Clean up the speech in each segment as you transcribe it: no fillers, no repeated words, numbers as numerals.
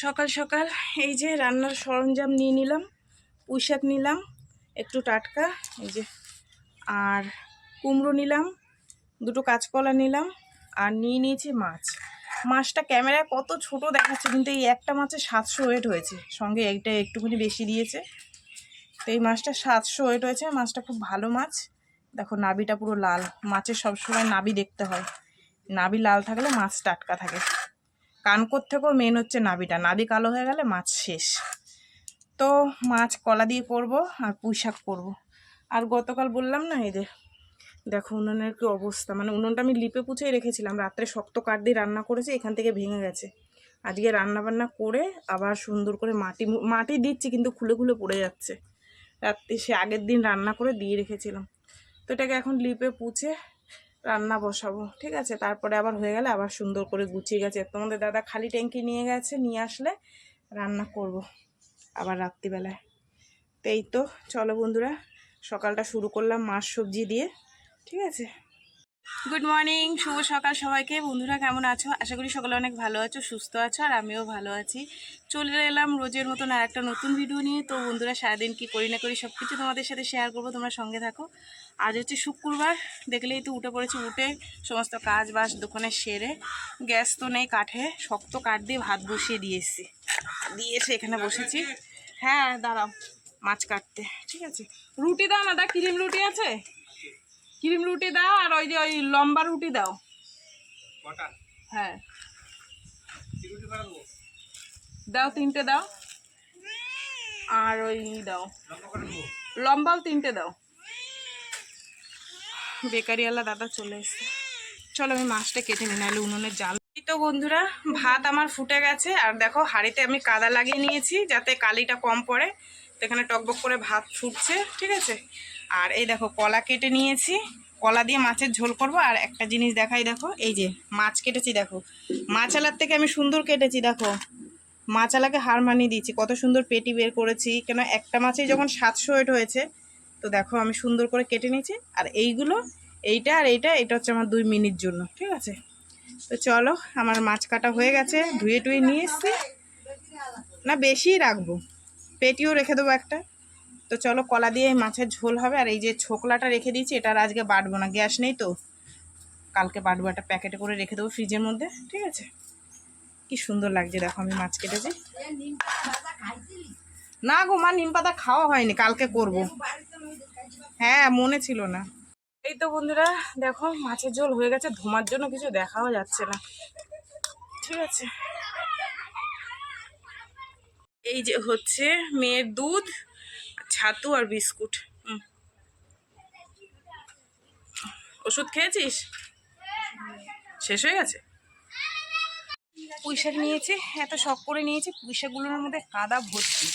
সকাল সকাল এই যে রান্নার সরঞ্জাম নিয়ে নিলাম। পুঁই শাক নিলাম একটু টাটকা, এই যে, আর কুমড়ো নিলাম, দুটো কাঁচকলা নিলাম, আর নিয়ে নিয়েছি মাছ। মাছটা ক্যামেরায় কত ছোট দেখাচ্ছে, কিন্তু এই একটা মাছের 700 ওয়েট হয়েছে, সঙ্গে এইটা একটুখানি বেশি দিয়েছে। তো এই মাছটা 700 ওয়েট হয়েছে। মাছটা খুব ভালো মাছ। দেখো নাভিটা পুরো লাল। মাছের সবসময় নাভি দেখতে হয়, নাভি লাল থাকলে মাছ টাটকা থাকে। কানকোর থেকেও মেন হচ্ছে নাভিটা, নাভি কালো হয়ে গেলে মাছ শেষ। তো মাছ কলা দিয়ে করব আর পুঁই শাক করবো। আর গতকাল বললাম না, এই যে দেখো উনুনের কি অবস্থা, মানে উনুনটা আমি লিপে পুছেই রেখেছিলাম, রাত্রে শক্ত কাঠ দিয়ে রান্না করেছি, এখান থেকে ভেঙে গেছে। আজকে রান্না বান্না করে আবার সুন্দর করে মাটি দিচ্ছি, কিন্তু খুলে খুলে পড়ে যাচ্ছে। রাত্রে সে আগের দিন রান্না করে দিয়ে রেখেছিলাম, তো এটাকে এখন লিপে পুছে রান্না বসাবো, ঠিক আছে। তারপরে আবার হয়ে গেলে আবার সুন্দর করে গুছিয়ে গেছে। তোমাদের দাদা খালি ট্যাঙ্কি নিয়ে গেছে, নিয়ে আসলে রান্না করব আবার রাত্রিবেলায়। তো এই তো চলো বন্ধুরা, সকালটা শুরু করলাম মাছ সবজি দিয়ে, ঠিক আছে। গুড মর্নিং, শুভ সকাল সবাইকে। বন্ধুরা কেমন আছো? আশা করি সকলে অনেক ভালো আছো, সুস্থ আছো, আর আমিও ভালো আছি। চলে এলাম রোজের মতন আর একটা নতুন ভিডিও নিয়ে। তো বন্ধুরা সারাদিন কি করি না করি সব কিছু তোমাদের সাথে শেয়ার করবো, তোমরা সঙ্গে থাকো। আজ হচ্ছে শুক্রবার, দেখলেই তো উঠে পড়েছি। উঠে সমস্ত কাজ বাজ দোকানে সেরে, গ্যাস তো নেই, কাঠে শক্ত কাঠ দিয়ে ভাত বসিয়ে দিয়ে এসে এখানে বসেছি। হ্যাঁ দাঁড়াও, মাছ কাটতে, ঠিক আছে। রুটি দাও না, দা ক্রিম রুটি আছে? ক্রিম রুটি দাও, আর ওই যে ওই লম্বা রুটি দাও। হ্যাঁ দাও, 3টে দাও, আর ওই দাও লম্বাও 3টে দাও। বেকারিওয়ালা দাদা চলে এসছে। চলো আমি মাছটা কেটে নিই, নাহলে উনুনের জাল। তো বন্ধুরা ভাত আমার ফুটে গেছে, আর দেখো হাঁড়িতে আমি কাদা লাগিয়ে নিয়েছি যাতে কালিটা কম পড়ে। তো এখানে টকবক করে ভাত ফুটছে, ঠিক আছে। আর এই দেখো কলা কেটে নিয়েছি, কলা দিয়ে মাছের ঝোল করব। আর একটা জিনিস দেখাই, দেখো এই যে মাছ কেটেছি, দেখো মাছালার থেকে আমি সুন্দর কেটেছি। দেখো মাছালাকে হার মানিয়ে দিয়েছি, কত সুন্দর পেটি বের করেছি। কেন একটা মাছেই যখন 700 ওয়েট হয়েছে, তো দেখো আমি সুন্দর করে কেটে নিয়েছি। আর এইগুলো, এইটা আর এটা হচ্ছে আমার 2 মিনিট জন্য, ঠিক আছে। তো চলো, আমার মাছ কাটা হয়ে গেছে, ধুয়ে টুয়ে নিয়ে এসছি। না বেশিই রাখবো, পেটিও রেখে দেবো একটা। তো চলো, কলা দিয়ে মাছের ঝোল হবে। আর এই যে ছোকলাটা রেখে দিয়েছি, এটা আর আজকে বাটবো না, গ্যাস নেই তো, কালকে বাটবো। একটা প্যাকেটে করে রেখে দেবো ফ্রিজের মধ্যে, ঠিক আছে। কি সুন্দর লাগছে দেখো, আমি মাছ কেটেছি। না গো মা, নিম পাতা খাওয়া হয়নি, কালকে করব। হ্যাঁ মনে ছিল না। এই তো বন্ধুরা দেখো মাছের ঝোল হয়ে গেছে, ধোমার জন্য কিছু দেখাও যাচ্ছে না, ঠিক আছে। এই যে হচ্ছে মেয়ের দুধ, ছাতু আর বিস্কুট। ওষুধ খেয়েছিস? শেষ হয়ে গেছে। পুঁই শাক নিয়েছি, এত শখ করে নিয়েছি। পুঁই শাকগুলোর মধ্যে কাদা ভর্তি।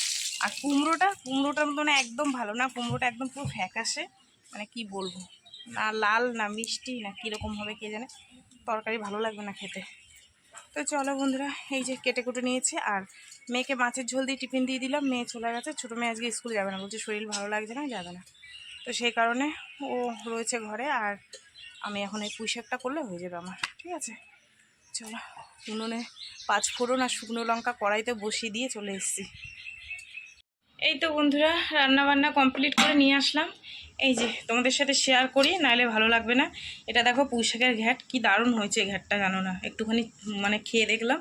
আর কুমড়োটার মতো একদম ভালো না, কুমড়োটা একদম পুরো ফ্যাকাশে, মানে কি বলবো, না লাল না মিষ্টি না কীরকম হবে কে জানে, তরকারি ভালো লাগবে না খেতে। তো চলো বন্ধুরা, এই যে কেটে কুটে নিয়েছি। আর মেয়েকে মাছের ঝোল দিয়ে টিফিন দিয়ে দিলাম, মেয়ে চলে গেছে। ছোটো মেয়ে আজকে স্কুল যাবে না, বলছে শরীর ভালো লাগছে না, যাবে না। তো সেই কারণে ও রয়েছে ঘরে। আর আমি এখন এই পুঁই শাকটা করলে হয়ে যাবে আমার, ঠিক আছে। চলো, উনুনে 5 ফোড়ন আর শুকনো লঙ্কা কড়াইতে বসিয়ে দিয়ে চলে এসেছি। এই তো বন্ধুরা রান্না বান্না কমপ্লিট করে নিয়ে আসলাম। এই যে তোমাদের সাথে শেয়ার করি, নাহলে ভালো লাগবে না। এটা দেখো পুঁই শাকের ঘ্যাট, কি দারুণ হয়েছে ঘ্যাটটা, জানো না, একটুখানি মানে খেয়ে দেখলাম।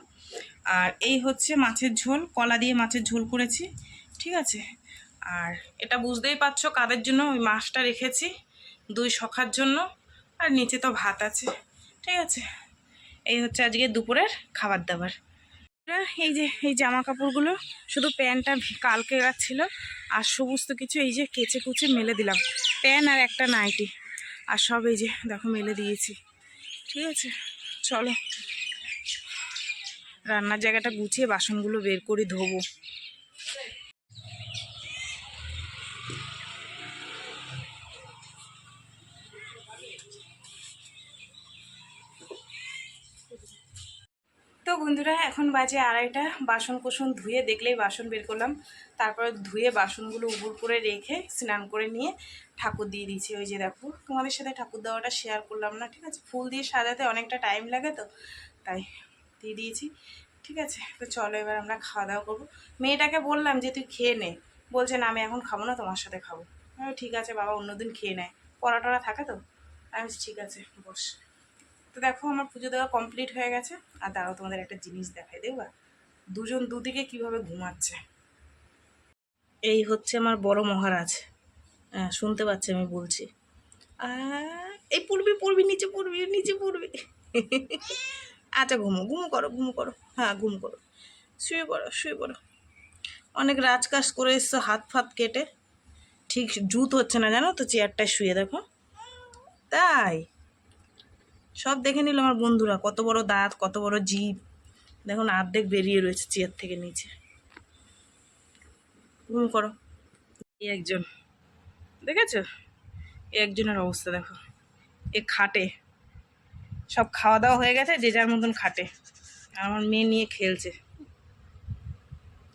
আর এই হচ্ছে মাছের ঝোল, কলা দিয়ে মাছের ঝোল করেছি, ঠিক আছে। আর এটা বুঝতেই পারছো কাদের জন্য ওই মাছটা রেখেছি, 2 সখার জন্য। আর নিচে তো ভাত আছে, ঠিক আছে। এই হচ্ছে আজকে দুপুরের খাবার দাবার। এই যে এই জামা কাপড়গুলো, শুধু প্যান্টটা কালকে ছিল, আর সমস্ত কিছু এই যে কেচে কুচে মেলে দিলাম। প্যান্ট আর একটা নাইটি, আর সব এই যে দেখো মেলে দিয়েছি, ঠিক আছে। চলো রান্নার জায়গাটা গুছিয়ে বাসনগুলো বের করে ধোবো। তো বন্ধুরা এখন বাজে 2:30, বাসন কোসন ধুয়ে, দেখলেই বাসন বের করলাম। তারপরে ধুয়ে বাসনগুলো উবুর করে রেখে স্নান করে নিয়ে ঠাকুর দিয়ে দিয়েছি। ওই যে দেখো, তোমাদের সাথে ঠাকুর দেওয়াটা শেয়ার করলাম না, ঠিক আছে। ফুল দিয়ে সাজাতে অনেকটা টাইম লাগে, তো তাই দিয়ে দিয়েছি। ঠিক আছে, তো চলো এবার আমরা খাওয়া দাওয়া করবো। মেয়েটাকে বললাম যে তুই খেয়ে নে, বলছে না আমি এখন খাবো না, তোমার সাথে খাবো। ঠিক আছে বাবা, অন্যদিন খেয়ে নেয়, পড়া থাকে তো। আমি বলছি ঠিক আছে বস। তো দেখো আমার পুজো দেওয়া কমপ্লিট হয়ে গেছে। আর দাঁড়াও তোমাদের একটা জিনিস দেখাই, দেখবা দুজন দুদিকে কিভাবে ঘুমাচ্ছে। এই হচ্ছে আমার বড় মহারাজ, হ্যাঁ শুনতে পাচ্ছে আমি বলছি। এই পড়বি নিচে পড়বি। আচ্ছা ঘুমো করো, হ্যাঁ ঘুম করো, শুয়ে পড়ো। অনেক রাজকাজ করে এসছো হাত ফাত কেটে, ঠিক জুত হচ্ছে না জানো তো চেয়ারটায় শুয়ে, দেখো তাই সব দেখে নিল আমার বন্ধুরা, কত বড় দাঁত কত বড় জিভ, দেখুন অর্ধেক বেরিয়ে রয়েছে চেয়ার থেকে নিচে। ঘুম করো। এই একজন দেখেছো, এই একজনের অবস্থা দেখো, এ খাটে, সব খাওয়া দাওয়া হয়ে গেছে, যে যার মতন খাটে, আর আমার মেয়ে নিয়ে খেলছে,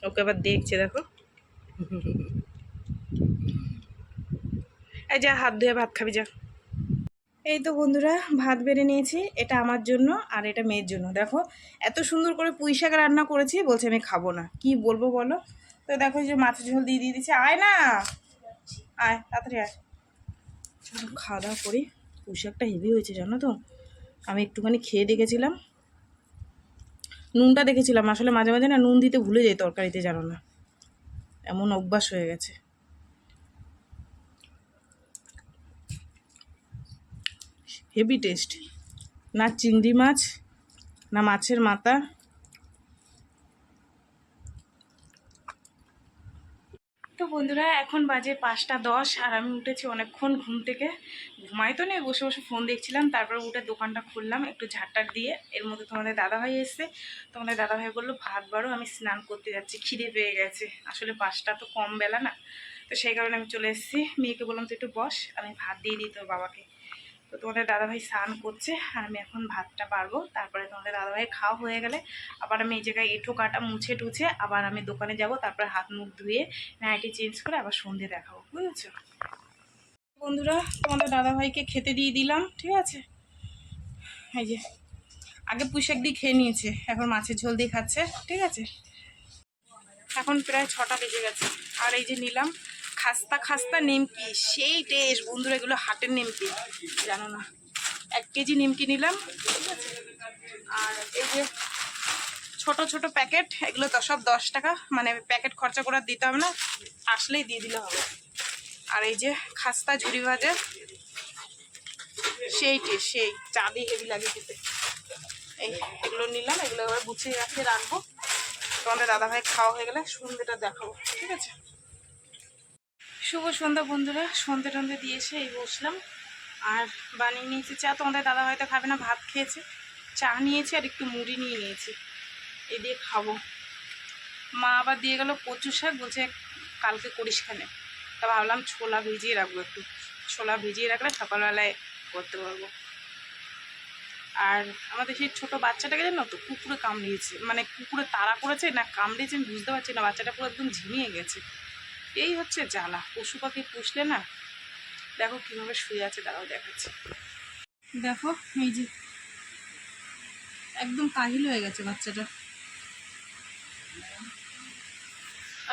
ওকে আবার দেখছে দেখো। এই যা হাত ধুয়ে ভাত খাবি যা। এই তো বন্ধুরা ভাত বেড়ে নিয়েছি, এটা আমার জন্য আর এটা মেয়ের জন্য। দেখো এত সুন্দর করে পুঁই শাক রান্না করেছি, বলছে আমি খাবো না, কি বলবো বলো। তো দেখো যে মাছের ঝোল দিয়ে দিচ্ছে, আয় না আয় তাড়াতাড়ি আয়, চলো খাওয়া দাওয়া করি। পুঁই শাকটা হেভি হয়েছে জানো তো, আমি একটুখানি খেয়ে দেখেছিলাম, নুনটা দেখেছিলাম, আসলে মাঝে মাঝে না নুন দিতে ভুলে যাই তরকারিতে, জানো না এমন অভ্যাস হয়ে গেছে। হেভি টেস্ট, না চিংড়ি মাছ না মাছের মাথা। তো বন্ধুরা এখন বাজে 5টা 10 আর আমি উঠেছি অনেকক্ষণ ঘুম থেকে। ঘুমাই তো নেই, বসে বসে ফোন দেখছিলাম, তারপরে উঠে দোকানটা খুললাম একটু ঝাড়টার দিয়ে। এর মধ্যে তোমাদের দাদাভাই এসছে, তোমাদের দাদাভাই বললো ভাত বাড়ো, আমি স্নান করতে যাচ্ছি, খিদে পেয়ে গেছে। আসলে 5টা তো কম বেলা না, তো সেই কারণে আমি চলে এসেছি। মেয়েকে বললাম তো একটু বস, আমি ভাত দিয়ে দিই তোর বাবাকে। তো তোমাদের দাদাভাই স্নান করছে আর আমি এখন ভাতটা বাড়বো, তারপরে তোমাদের দাদাভাই খাওয়া হয়ে গেলে আবার আমি এই জায়গায় এঁঠো কাটা মুছে টুছে আবার আমি দোকানে যাব, তারপরে হাত মুখ ধুয়ে নাইটি চেঞ্জ করে আবার সন্ধে দেখাবো, বুঝেছো বন্ধুরা। তোমাদের দাদাভাইকে খেতে দিয়ে দিলাম, ঠিক আছে। এই যে আগে পুঁই শাক দিয়ে খেয়ে নিয়েছে, এখন মাছের ঝোল দিয়ে খাচ্ছে, ঠিক আছে। এখন প্রায় 6টা বেজে গেছে। আর এই যে নিলাম খাস্তা নিমকি, সেই টেস্ট বন্ধুরা, এগুলো হাটের নিমকি জানো না। 1 কেজি নিমকি নিলাম, ঠিক আছে। আর এই যে ছোট ছোট প্যাকেট, এগুলো তো সব 10 টাকা, মানে প্যাকেট খরচা করে দিতে হবে না, আসলেই দিয়ে দিলে হবে। আর এই যে খাস্তা ঝুরি ভাজা, সেই টেস্ট, সেই চা দিয়ে হেভি লাগে খেতে। এগুলো নিলাম, এগুলো এবার গুছিয়ে রাখিয়ে রাখবো, তোমাদের দাদাভাই খাওয়া হয়ে গেলে সন্ধ্যেটা দেখাবো, ঠিক আছে। শুভ সন্ধ্যা বন্ধুরা, সন্ধ্যে টন্ধে দিয়ে এসে এই বসলাম আর বানিয়ে নিয়েছি চা। তোমাদের দাদা হয়তো খাবে না, ভাত খেয়েছে, চা নিয়েছি আর একটু মুড়ি নিয়ে নিয়েছি, এই দিয়ে খাবো। মা আবার দিয়ে গেল কচু শাক, বলছে কালকে করিস খানে। তা ভাবলাম ছোলা ভিজিয়ে রাখবো, একটু ছোলা ভিজিয়ে রাখলে সকালবেলায় করতে পারবো। আর আমাদের সেই ছোটো বাচ্চাটাকে জানো তো কুকুরে কামড়িয়েছে, মানে কুকুরে তাড়া করেছে না কামড়িয়েছে আমি বুঝতে পারছি না, বাচ্চাটা পুরো একদম ঝিমিয়ে গেছে। এই হচ্ছে জ্বালা, পশু পাখি পুষলে না। দেখো কীভাবে শুয়ে আছে, দাঁড়াও দেখাচ্ছি। দেখো এই যে একদম কাহিল হয়ে গেছে বাচ্চাটা।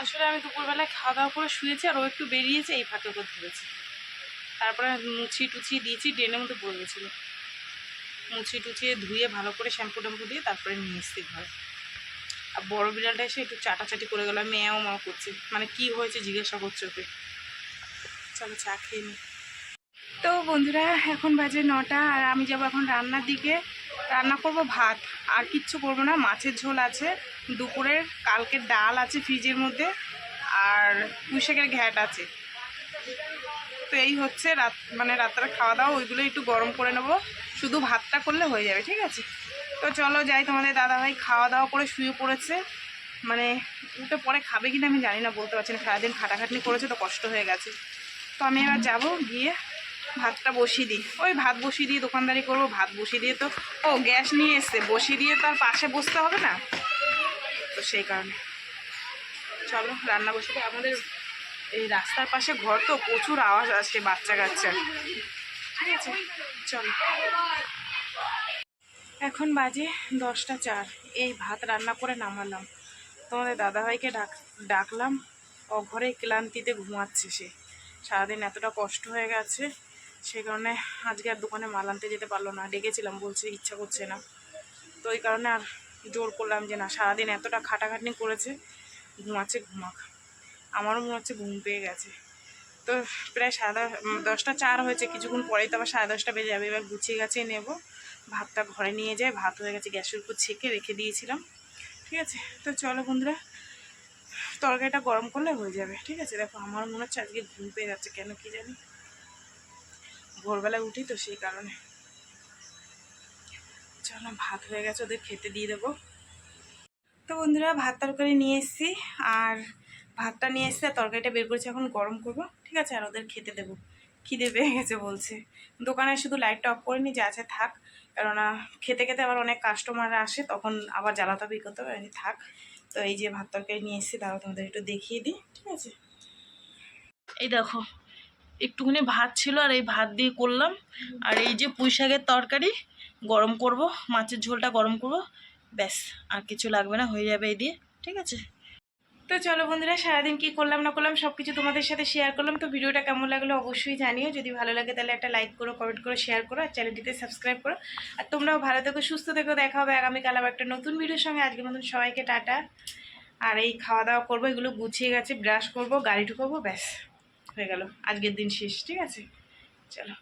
আসলে আমি দুপুরবেলায় খাওয়া দাওয়া করে শুয়েছি আর ও একটু বেরিয়েছে, এই ফাঁকে ওকে ধরেছে। তারপরে মুছি টুছিয়ে দিয়েছি, ড্রেনের মধ্যে পড়ে গেছিলো, মুছি টুছিয়ে ধুয়ে ভালো করে শ্যাম্পু ট্যাম্পু দিয়ে তারপরে নিয়ে এসছি ঘরে। আর বড় বিড়ালটা এসে একটু চাটাচাটি করে গেল, মেয়াও মা করছে, মানে কি হয়েছে জিজ্ঞাসা করছে ওকে। চলো চা খেয়ে নি। তো বন্ধুরা এখন বাজে 9টা আর আমি যাব এখন রান্নার দিকে। রান্না করব ভাত, আর কিচ্ছু করবো না। মাছের ঝোল আছে দুপুরের, কালকের ডাল আছে ফ্রিজের মধ্যে, আর পুঁই শাকের ঘ্যাট আছে। তো এই হচ্ছে রাত, মানে রাত্রে খাওয়া দাওয়া, ওইগুলো একটু গরম করে নেবো, শুধু ভাতটা করলে হয়ে যাবে, ঠিক আছে। তো চলো যাই, তোমাদের দাদাভাই খাওয়া দাওয়া করে শুয়ে পড়েছে, মানে উঠে পরে খাবে কিনা আমি জানি না, বলতে পারছি না, সারাদিন খাটাখাটনি করেছে তো কষ্ট হয়ে গেছে। তো আমি এবার যাব, গিয়ে ভাতটা বসিয়ে দিই, ওই ভাত বসিয়ে দিয়ে দোকানদারি করবো, ভাত বসিয়ে দিয়ে তো ও গ্যাস নিয়ে এসছে, বসিয়ে দিয়ে তার পাশে বসতে হবে না, তো সেই কারণে চলো রান্না বসিয়ে দিই। আমাদের এই রাস্তার পাশে ঘর তো প্রচুর আওয়াজ আসছে বাচ্চা কাচ্চা, ঠিক আছে চলো। এখন বাজে 10টা 4, এই ভাত রান্না করে নামালাম। তোমাদের দাদাভাইকে ডাকলাম, ও ঘরে ক্লান্তিতে ঘুমাচ্ছে। সে সারাদিন এতটা কষ্ট হয়ে গেছে, সেই কারণে আজকে আর দোকানে মাল আনতে যেতে পারলো না। ডেকেছিলাম, বলছে ইচ্ছা করছে না। তো ওই কারণে আর জোর করলাম যে না, সারাদিন এতটা খাটাখাটনি করেছে, ঘুমাচ্ছে, ঘুমাক। আমারও মনে হচ্ছে ঘুম পেয়ে গেছে। তো প্রায় 10:30 হয়েছে, কিছুক্ষণ পরেই তো আবার 10:30 বেজে যাবে। এবার গুছিয়ে গাছিয়ে নেব, ভাতটা ঘরে নিয়ে যায়। ভাত হয়ে গেছে, গ্যাসের উপর ছেঁকে রেখে দিয়েছিলাম। ঠিক আছে, তো চলো বন্ধুরা, তরকারিটা গরম করলে হয়ে যাবে। ঠিক আছে, দেখো আমার মনে হচ্ছে আজকে ঘুম পেয়ে যাচ্ছে, কেন কি জানি, ভোরবেলায় উঠি তো সেই কারণে। চলো, ভাত হয়ে গেছে, ওদের খেতে দিয়ে দেবো। তো বন্ধুরা, ভাত তরকারি নিয়ে এসেছি, আর ভাতটা নিয়ে এসেছি আর তরকারিটা বের করেছি, এখন গরম করবো। ঠিক আছে, আর ওদের খেতে দেবো। খিদে পেয়ে গেছে বলছে। দোকানে শুধু লাইটটা অফ করে নি, যে আছে থাক, কেননা খেতে খেতে আবার অনেক কাস্টমাররা আসে, তখন আবার জ্বালাতবি করতে হবে, থাক। তো এই যে ভাত তরকারি নিয়ে এসেছি, তাও তোমাদের একটু দেখিয়ে দিই। ঠিক আছে, এই দেখো, একটুখানি ভাত ছিল, আর এই ভাত দিয়ে করলাম। আর এই যে পুঁই শাকের তরকারি গরম করব, মাছের ঝোলটা গরম করব, ব্যাস, আর কিছু লাগবে না, হয়ে যাবে এই দিয়ে। ঠিক আছে, তো চলো বন্ধুরা, সারাদিন কি করলাম না করলাম সব কিছু তোমাদের সাথে শেয়ার করলাম। তো ভিডিওটা কেমন লাগলো অবশ্যই জানিও। যদি ভালো লাগে তাহলে একটা লাইক করো, কমেন্ট করো, শেয়ার করো, আর চ্যানেলটিতে সাবস্ক্রাইব করো। আর তোমরাও ভালো থেকো, সুস্থ থেকো। দেখা হবে আগামীকাল আবার একটা নতুন ভিডিওর সঙ্গে। আজকের মতন সবাইকে টাটা। আর এই খাওয়া দাওয়া করবো, এগুলো গুছিয়ে গেছে, ব্রাশ করবো, গাড়ি ঢুকাবো, ব্যাস হয়ে গেল, আজকের দিন শেষ। ঠিক আছে, চলো।